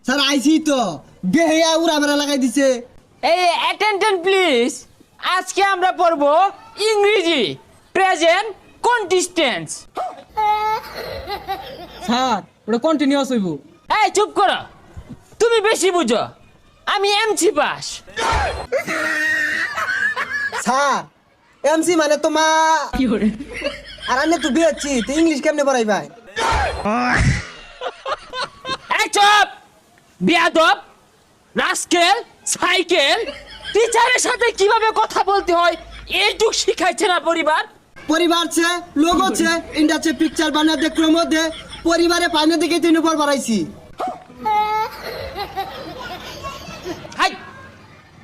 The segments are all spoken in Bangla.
স্যার আইছি তো বেহিয়া উড়া বেড়া লাগাই দিছে। এই অ্যাটেনশন প্লিজ, আজকে আমরা পড়ব ইংরেজি প্রেজেন্ট কন্টিস্টেন্স। স্যার ওটা কন্টিনিউয়াস হইব। এই চুপ করো, তুমি বেশি বুঝো, আমি এমসি পাস। স্যার এমসি মানে তোমা আর আমি তো বিয়েছি তো ইংলিশ কেমনে পড়াই ভাই? এই চুপ বিয়াদব, রাস্কেল, সাইকেল, টিচারের সাথে কিভাবে কথা বলতে হয় এইটুক শিখাইছে না পরিবার? পরিবার ছে লোক আছে ইন্ডাছে পিকচার বানা দে ক্রমো দে পরিবারে পাইনে দেখে তিন উপর বাড়াইছি। হাই,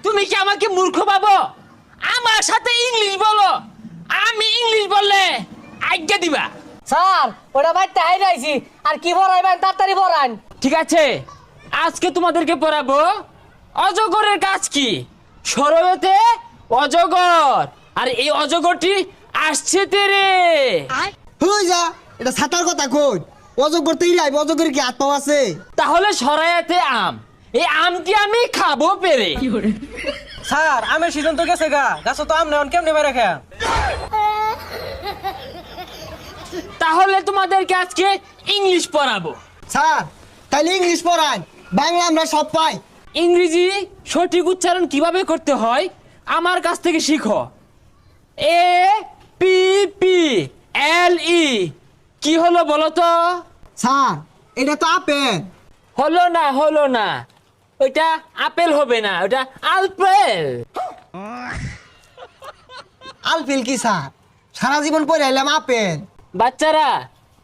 তুমি কি আমাকে মূর্খ ভাবো? আমার সাথে ইংলিশ বলো, আমি ইংলিশ বললে আজ্ঞা দিবা? স্যার ওটা বাইতে হাই রাইছি আর কি পড়াইবেন তাড়াতাড়ি পড়ান। ঠিক আছে, আজকে তোমাদেরকে পড়াবো অজগরের কাজ কি। সরবেতে অজগর, আর এই অজগরটি আসছে তেরে। হই যা এটা ছাতার কথা কই অজগর তো ইরাই অজগরের কি হাত পাও আছে? তাহলে সরাইতে আম, এই আমটি আমি খাবো পেরে। স্যার আমের সিজন তো গেছে গা, গাছ তো আম নেওয়ান কেমনে বাইরে খায়? তাহলে তোমাদেরকে আজকে ইংলিশ পড়াবো। স্যার তাইলে ইংলিশ পড়ান, বাংলা আমরা সব পাই। ইংরেজি সঠিক উচ্চারণ কিভাবে করতে হয় আমার কাছ থেকে শিখো। এ পি পি এল ই কি হলো বলো তো? স্যার এটা তো আপেল। হলো না, ওইটা আপেল হবে না, ওটা আলপেল। আলফিল কি স্যার? সারা জীবন পড়ে এলাম আপেল। বাচ্চারা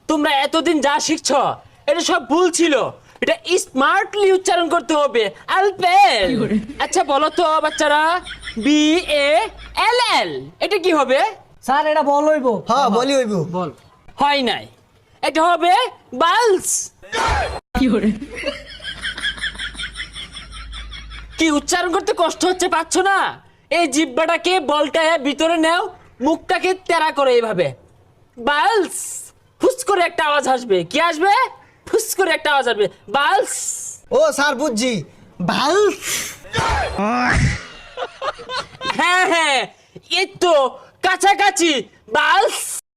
তোমরা এতদিন যা শিখছো এটা সব ভুল ছিল, এটা স্মার্টলি উচ্চারণ করতে হবে, আলপেল। আচ্ছা বলো তো বাচ্চারা, বি এ এল এল এটা কি হবে? স্যার এটা বল হইব। হ্যাঁ বলি হইব। বল। হয় নাই, এটা হবে বালস। কি উচ্চারণ করতে কষ্ট হচ্ছে, পাচ্ছ না? এই জিহ্বাটাকে বলটায় ভিতরে নাও, মুখটাকে তেরা করে এইভাবে বালস। ফুস করে একটা আওয়াজ আসবে, কি আসবে? ফুস করে একটা আওয়াজ আসবে, বালস। ও স্যার বুঝছি ভাল। হ্যাঁ এই তো কাছাকাছি, বালস।